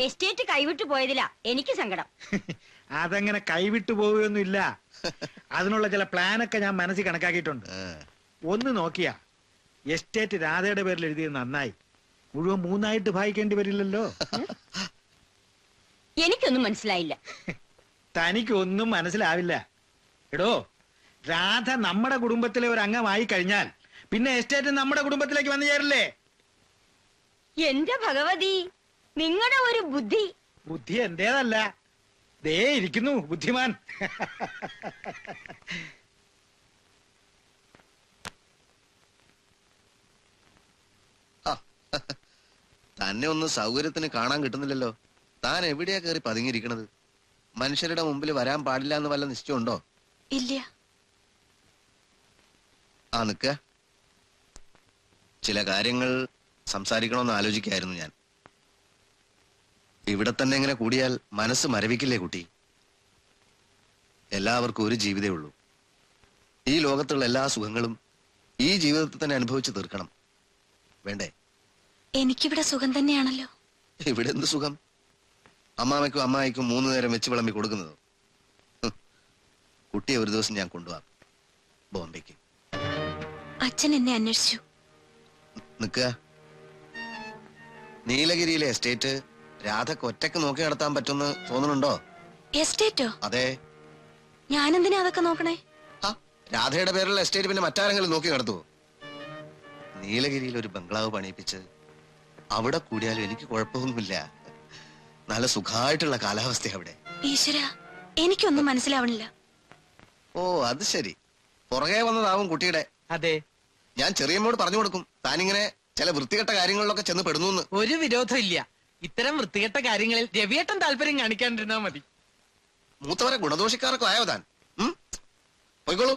Estate കൈവിട്ടു പോയതിലാ എനിക്ക് സങ്കടം. അതങ്ങനെ കൈവിട്ടു പോവുകയൊന്നുമില്ല. അതിനുള്ള ചില പ്ലാനൊക്കെ ഞാൻ മനസ്സിൽ കണക്കാക്കിയിട്ടുണ്ട്. ഒന്ന് നോക്കിയാ എസ്റ്റേറ്റ് രാധയുടെ പേരിൽ എഴുതിയത് നന്നായി. മുഴുവൻ 3 ഭാഗിക്കേണ്ടി വരില്ലല്ലോ. എനിക്കൊന്നും മനസ്സിലായില്ല. തനിക്കൊന്നും മനസ്സിലാവില്ല. എടോ, രാധ നമ്മുടെ കുടുംബത്തിലെ ഒരു അംഗമായി കഴിഞ്ഞാൽ പിന്നെ എസ്റ്റേറ്റ് നമ്മുടെ കുടുംബത്തിലേക്ക് വന്നു ചേരില്ലേ? എന്റെ ഭഗവതി, നിങ്ങളുടെ ഒരു ബുദ്ധി. ബുദ്ധി എന്റേതല്ല, ദേ ഇരിക്കുന്നു ബുദ്ധിമാൻ. തന്നെ ഒന്ന് സൗകര്യത്തിന് കാണാൻ കിട്ടുന്നില്ലല്ലോ. താൻ എവിടെയാ കയറി പതുങ്ങിയിരിക്കണത്? മനുഷ്യരുടെ മുമ്പിൽ വരാൻ പാടില്ല എന്ന് വല്ല നിശ്ചയമുണ്ടോ? ഇല്ല. നിക്ക, ചില കാര്യങ്ങൾ സംസാരിക്കണമെന്ന് ആലോചിക്കായിരുന്നു ഞാൻ. ഇവിടെ തന്നെ ഇങ്ങനെ കൂടിയാൽ മനസ്സ് മരവിക്കില്ലേ കുട്ടി? എല്ലാവർക്കും ഒരു ജീവിതമേ ഉള്ളൂ. ഈ ലോകത്തുള്ള എല്ലാ സുഖങ്ങളും ഈ ജീവിതത്തിൽ തന്നെ അനുഭവിച്ച് തീർക്കണം, വേണ്ടേ? എനിക്കിവിടെ സുഖം തന്നെയാണല്ലോ. ഇവിടെ എന്ത് സുഖം? അമ്മാമയ്ക്കും അമ്മായിക്കും 3 നേരം വെച്ച് വിളമ്പി കൊടുക്കുന്നത്. കുട്ടിയെ ഒരു ദിവസം ഞാൻ കൊണ്ടുപോവാം ബോംബെക്ക്. അച്ഛൻ എന്നെ അന്വേഷിച്ചു. നിക്കുക, നീലഗിരിയിലെ എസ്റ്റേറ്റ് രാധക്ക് ഒറ്റയ്ക്ക് നോക്കി നടത്താൻ പറ്റുമെന്ന് തോന്നുന്നുണ്ടോ? എസ്റ്റേറ്റോ? അതെ. ഞാനെന്തിനാ അതൊക്കെ നോക്കണേ? രാധയുടെ പേരുള്ള എസ്റ്റേറ്റ് പിന്നെ മറ്റാരെങ്കിലും നോക്കി നടത്തുവോ? നീലഗിരിയിൽ ഒരു ബംഗ്ലാവ് പണിയിപ്പിച്ച് അവിടെ കൂടിയാലും എനിക്ക് കുഴപ്പമൊന്നുമില്ല. നല്ല സുഖമായിട്ടുള്ള കാലാവസ്ഥ അവിടെ. ഈശ്വര, എനിക്കൊന്നും മനസ്സിലാവണില്ല. ഓ, അത് ശരി. പുറകെ വന്നതാവും കുട്ടിയുടെ. അതെ, ഞാൻ ചെറിയമ്മോട് പറഞ്ഞു കൊടുക്കും താനിങ്ങനെ ചില വൃത്തികെട്ട കാര്യങ്ങളിലൊക്കെ ചെന്ന് പെടുന്നു. ഒരു വിരോധം ഇല്ല. ഇത്തരം വൃത്തികെട്ട കാര്യങ്ങളിൽ രവിയേട്ടൻ താല്പര്യം കാണിക്കാണ്ടിരുന്നാ മതി. മൂത്തവരെ ഗുണദോഷിക്കാരൊക്കെ ആയോ താൻ? പോയിക്കോളൂ.